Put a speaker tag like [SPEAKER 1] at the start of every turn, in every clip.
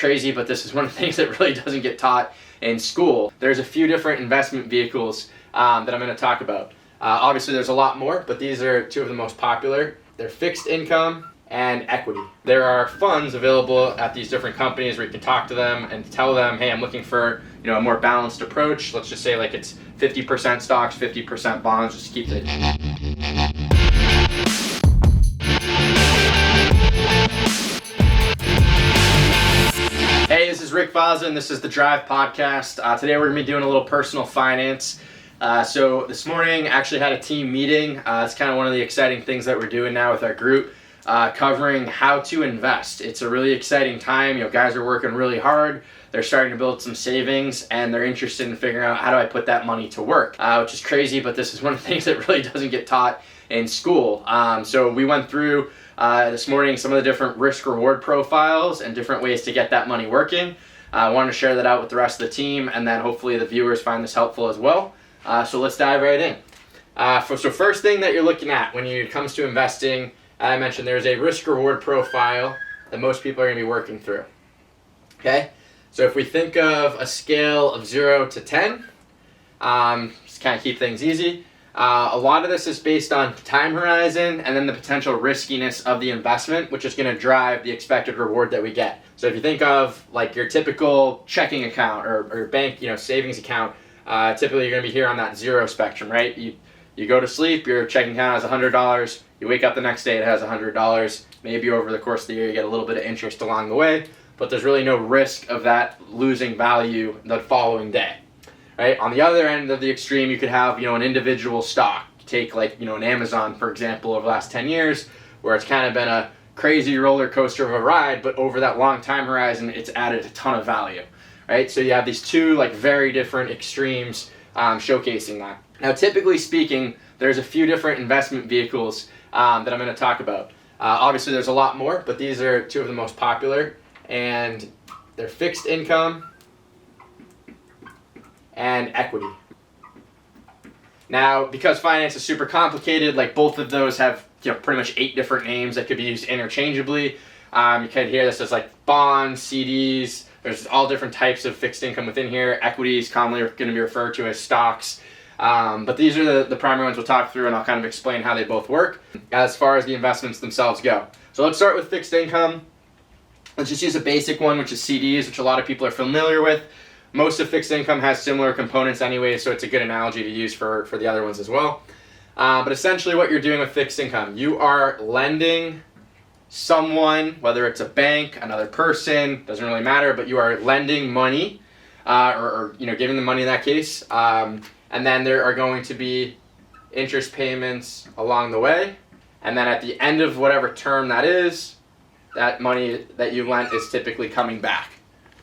[SPEAKER 1] crazy, but this is one of the things that really doesn't get taught in school. There's a few different investment vehicles that I'm going to talk about. Obviously there's a lot more, but these are two of the most popular. They're fixed income and equity. There are funds available at these different companies where you can talk to them and tell them, hey, I'm looking for a more balanced approach. Let's just say like it's 50% stocks, 50% bonds, just keep it. Hey, this is Rick Vaza and this is the Drive Podcast. Today we're going to be doing a little personal finance. So this morning I actually had a team meeting. It's kind of one of the exciting things that we're doing now with our group, covering how to invest. It's a really exciting time. Guys are working really hard. They're starting to build some savings and they're interested in figuring out how do I put that money to work, which is crazy, but this is one of the things that really doesn't get taught in school. So we went through this morning some of the different risk reward profiles and different ways to get that money working. I wanted to share that out with the rest of the team, and then hopefully the viewers find this helpful as well. So let's dive right in. So first thing that you're looking at when it comes to investing, I mentioned there's a risk reward profile that most people are going to be working through. Okay, so if we think of a scale of 0 to 10, just kind of keep things easy. A lot of this is based on time horizon and then the potential riskiness of the investment, which is going to drive the expected reward that we get. So if you think of like your typical checking account or bank, savings account, typically you're going to be here on that 0 spectrum, right? You go to sleep, your checking account has $100. You wake up the next day, it has $100. Maybe over the course of the year, you get a little bit of interest along the way, but there's really no risk of that losing value the following day. Right? On the other end of the extreme, you could have, an individual stock. Take like, an Amazon, for example, over the last 10 years, where it's kind of been a crazy roller coaster of a ride, but over that long time horizon, it's added a ton of value, right? So you have these two like very different extremes showcasing that. Now, typically speaking, there's a few different investment vehicles that I'm going to talk about. Obviously, there's a lot more, but these are two of the most popular, and they're fixed income and equity. Now, because finance is super complicated, like both of those have pretty much 8 different names that could be used interchangeably. You can hear this as like bonds, CDs. There's all different types of fixed income within here. Equity is commonly going to be referred to as stocks. But these are the primary ones we'll talk through, and I'll kind of explain how they both work as far as the investments themselves go. So let's start with fixed income. Let's just use a basic one, which is CDs, which a lot of people are familiar with. Most of fixed income has similar components anyway, so it's a good analogy to use for the other ones as well. But essentially what you're doing with fixed income, you are lending someone, whether it's a bank, another person, doesn't really matter, but you are lending money, or giving them money in that case, and then there are going to be interest payments along the way, and then at the end of whatever term that is, that money that you lent is typically coming back,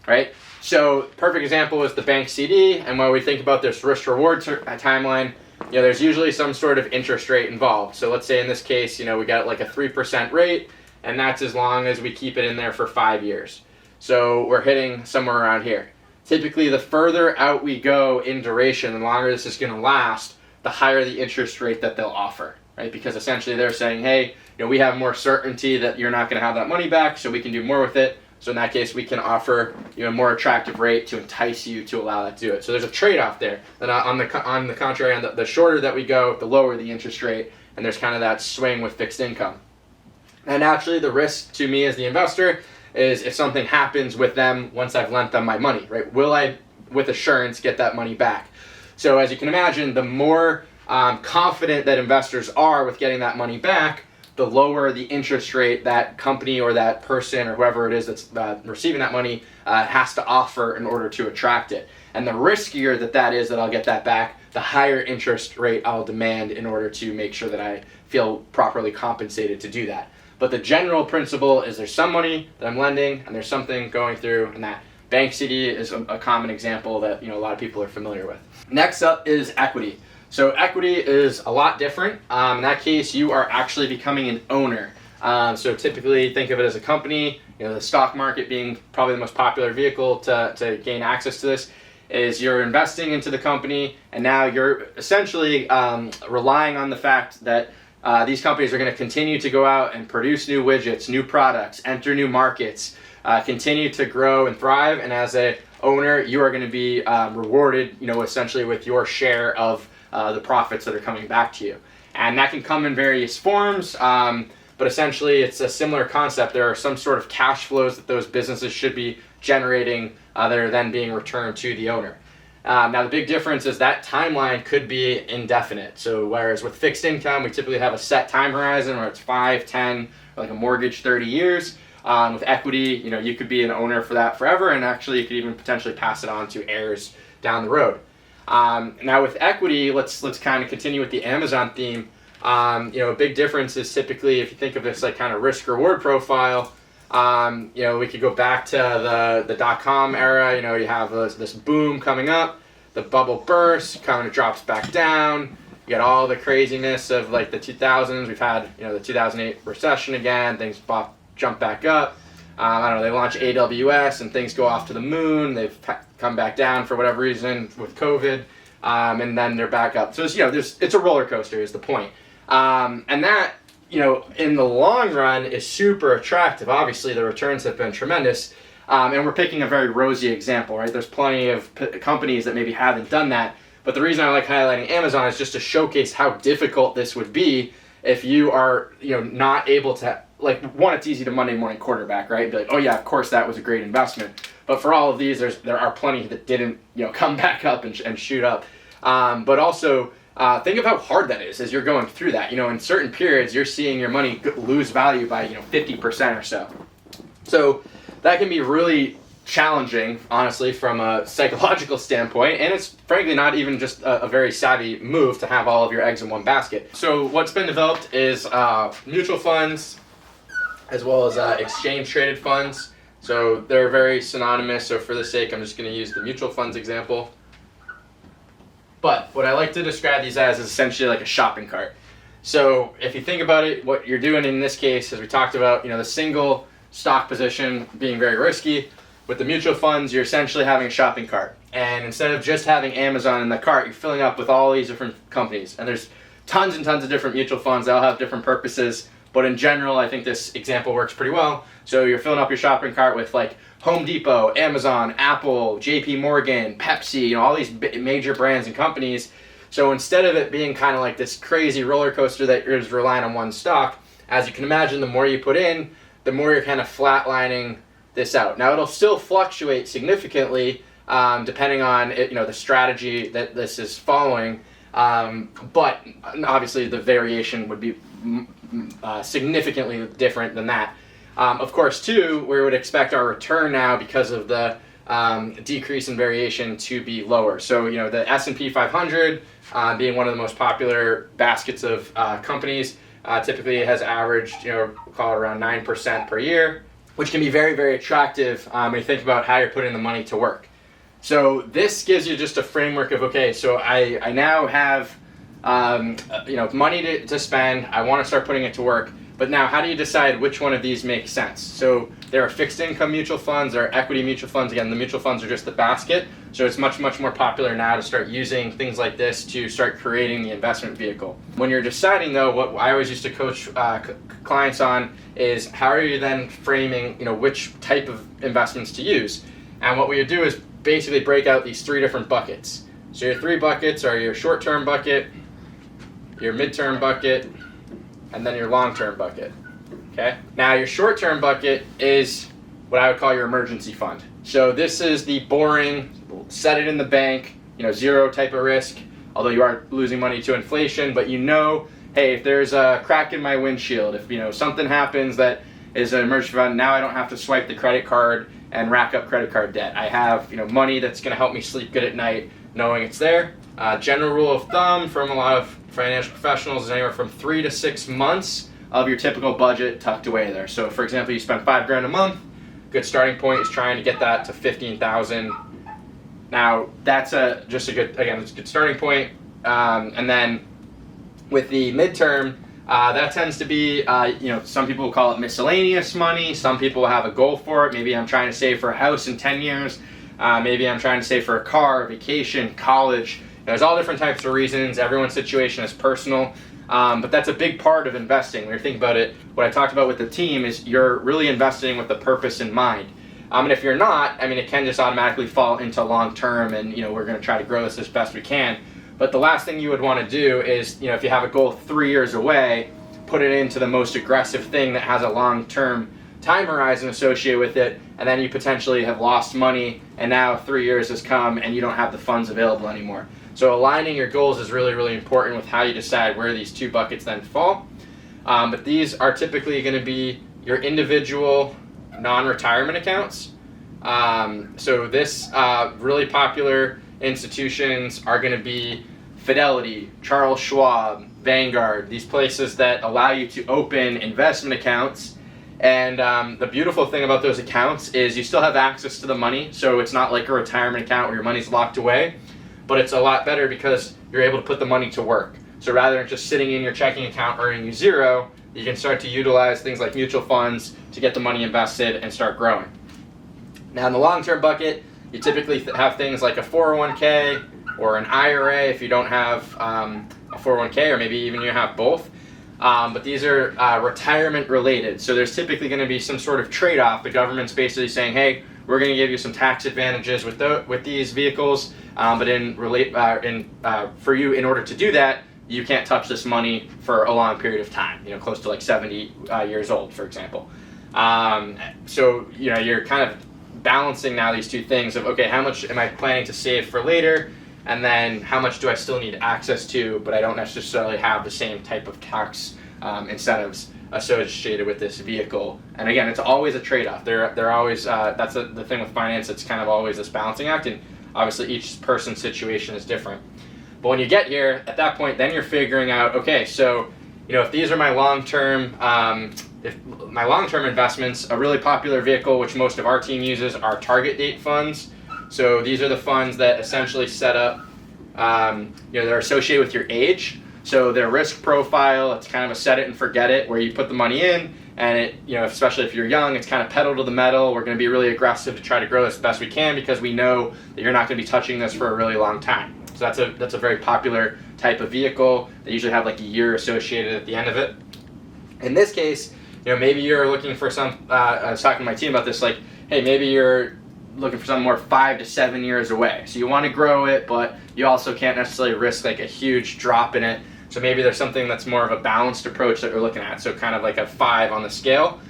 [SPEAKER 1] right? So perfect example is the bank CD, and when we think about this risk reward timeline, there's usually some sort of interest rate involved. So let's say in this case, we got like a 3% rate, and that's as long as we keep it in there for 5 years. So we're hitting somewhere around here. Typically, the further out we go in duration, the longer this is going to last, the higher the interest rate that they'll offer, right? Because essentially they're saying, hey, we have more certainty that you're not going to have that money back, so we can do more with it. So in that case, we can offer a more attractive rate to entice you to allow that to do it. So there's a trade-off there. And on the contrary, the shorter that we go, the lower the interest rate, and there's kind of that swing with fixed income. And naturally, the risk to me as the investor is if something happens with them once I've lent them my money, right? Will I, with assurance, get that money back? So as you can imagine, the more confident that investors are with getting that money back, the lower the interest rate that company or that person or whoever it is that's receiving that money has to offer in order to attract it. And the riskier that is that I'll get that back, the higher interest rate I'll demand in order to make sure that I feel properly compensated to do that. But the general principle is there's some money that I'm lending and there's something going through, and that bank CD is a common example that a lot of people are familiar with. Next up is equity. So equity is a lot different. In that case, you are actually becoming an owner. So typically think of it as a company. The stock market being probably the most popular vehicle to gain access to this is you're investing into the company, and now you're essentially relying on the fact that these companies are going to continue to go out and produce new widgets, new products, enter new markets, continue to grow and thrive. And as a owner, you are going to be rewarded, essentially with your share of the profits that are coming back to you. And that can come in various forms, but essentially it's a similar concept. There are some sort of cash flows that those businesses should be generating that are then being returned to the owner. Now the big difference is that timeline could be indefinite. So whereas with fixed income, we typically have a set time horizon where it's 5, 10, or like a mortgage, 30 years. With equity, you could be an owner for that forever, and actually you could even potentially pass it on to heirs down the road. Now with equity, let's kind of continue with the Amazon theme. A big difference is typically, if you think of this like kind of risk reward profile, we could go back to the .com era. You have this boom coming up, the bubble bursts, kind of drops back down. You got all the craziness of like the 2000s. We've had the 2008 recession again. Things jump back up. I don't know. They launch AWS and things go off to the moon. They've come back down for whatever reason with COVID, and then they're back up. So it's a roller coaster is the point. And that in the long run is super attractive. Obviously, the returns have been tremendous, and we're picking a very rosy example, right? There's plenty of companies that maybe haven't done that. But the reason I like highlighting Amazon is just to showcase how difficult this would be if you are not able to. Like, one, it's easy to Monday morning quarterback, right? Be like, oh yeah, of course that was a great investment. But for all of these, there are plenty that didn't, come back up and shoot up. But also, think of how hard that is as you're going through that. In certain periods, you're seeing your money lose value by 50% or so. So that can be really challenging, honestly, from a psychological standpoint, and it's frankly not even just a very savvy move to have all of your eggs in one basket. So what's been developed is mutual funds, as well as exchange traded funds. So they're very synonymous, so for the sake, I'm just going to use the mutual funds example. But what I like to describe these as is essentially like a shopping cart. So if you think about it, what you're doing in this case, as we talked about, the single stock position being very risky. With the mutual funds, you're essentially having a shopping cart. And instead of just having Amazon in the cart, you're filling up with all these different companies. And there's tons and tons of different mutual funds. They all have different purposes. But in general, I think this example works pretty well. So you're filling up your shopping cart with like Home Depot, Amazon, Apple, JP Morgan, Pepsi, all these major brands and companies. So instead of it being kind of like this crazy roller coaster that you're just relying on one stock, as you can imagine, the more you put in, the more you're kind of flatlining this out. Now it'll still fluctuate significantly depending on the strategy that this is following, but obviously the variation would be significantly different than that. Of course, too, we would expect our return now because of the decrease in variation to be lower. So the S&P 500 being one of the most popular baskets of companies typically has averaged call it around 9% per year, which can be very, very attractive when you think about how you're putting the money to work. So this gives you just a framework of, okay, so I now have money to spend. I want to start putting it to work. But now, how do you decide which one of these makes sense? So there are fixed income mutual funds, there are equity mutual funds. Again, the mutual funds are just the basket. So it's much, much more popular now to start using things like this to start creating the investment vehicle. When you're deciding, though, what I always used to coach clients on is how are you then framing, which type of investments to use? And what we would do is basically break out these three different buckets. So your three buckets are your short-term bucket, your mid-term bucket, and then your long-term bucket, okay? Now your short-term bucket is what I would call your emergency fund. So this is the boring, set it in the bank, zero type of risk, although you are losing money to inflation, but hey, if there's a crack in my windshield, if something happens that is an emergency fund, now I don't have to swipe the credit card and rack up credit card debt. I have money that's gonna help me sleep good at night knowing it's there. General rule of thumb from a lot of financial professionals is anywhere from 3 to 6 months of your typical budget tucked away there. So for example, you spend $5,000 a month, good starting point is trying to get that to 15,000. Now that's it's a good starting point. And then with the midterm, that tends to be, some people will call it miscellaneous money. Some people have a goal for it. Maybe I'm trying to save for a house in 10 years. Maybe I'm trying to save for a car, vacation, college. There's all different types of reasons. Everyone's situation is personal. But that's a big part of investing. When you're thinking about it, what I talked about with the team is you're really investing with a purpose in mind. And if you're not, I mean, it can just automatically fall into long term, and we're going to try to grow this as best we can. But the last thing you would want to do is, if you have a goal 3 years away, put it into the most aggressive thing that has a long term time horizon associated with it, and then you potentially have lost money, and now 3 years has come and you don't have the funds available anymore. So aligning your goals is really, really important with how you decide where these two buckets then fall. But these are typically going to be your individual non-retirement accounts. So this really popular institutions are going to be Fidelity, Charles Schwab, Vanguard, these places that allow you to open investment accounts. And the beautiful thing about those accounts is you still have access to the money, so it's not like a retirement account where your money's locked away, but it's a lot better because you're able to put the money to work. So rather than just sitting in your checking account earning you zero, you can start to utilize things like mutual funds to get the money invested and start growing. Now in the long-term bucket, you typically have things like a 401k or an IRA if you don't have a 401k, or maybe even you have both. But these are retirement related. So there's typically going to be some sort of trade-off. The government's basically saying, hey, we're going to give you some tax advantages with these vehicles, but for you, in order to do that, you can't touch this money for a long period of time, close to like 70 years old, for example. So you're kind of balancing now these two things of, okay, how much am I planning to save for later? And then how much do I still need access to, but I don't necessarily have the same type of tax incentives associated with this vehicle. And again, it's always a trade-off. They're always, that's the thing with finance, it's kind of always this balancing act, and obviously each person's situation is different. But when you get here, at that point, then you're figuring out, okay, so if these are my long-term, investments, a really popular vehicle, which most of our team uses, are target date funds. So these are the funds that essentially set up, they're associated with your age. So their risk profile, it's kind of a set it and forget it, where you put the money in, and it, especially if you're young, it's kind of pedal to the metal. We're going to be really aggressive to try to grow this as best we can because we know that you're not going to be touching this for a really long time. So that's a very popular type of vehicle. They usually have like a year associated at the end of it. In this case, maybe you're looking for I was talking to my team about this, like, hey, maybe you're looking for something more 5 to 7 years away. So you want to grow it, but you also can't necessarily risk like a huge drop in it. So maybe there's something that's more of a balanced approach that we're looking at. So kind of like a 5 on the scale.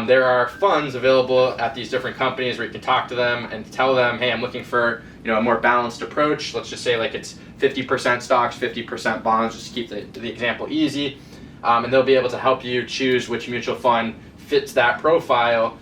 [SPEAKER 1] There are funds available at these different companies where you can talk to them and tell them, hey, I'm looking for a more balanced approach. Let's just say like it's 50% stocks, 50% bonds, just to keep the example easy. And they'll be able to help you choose which mutual fund fits that profile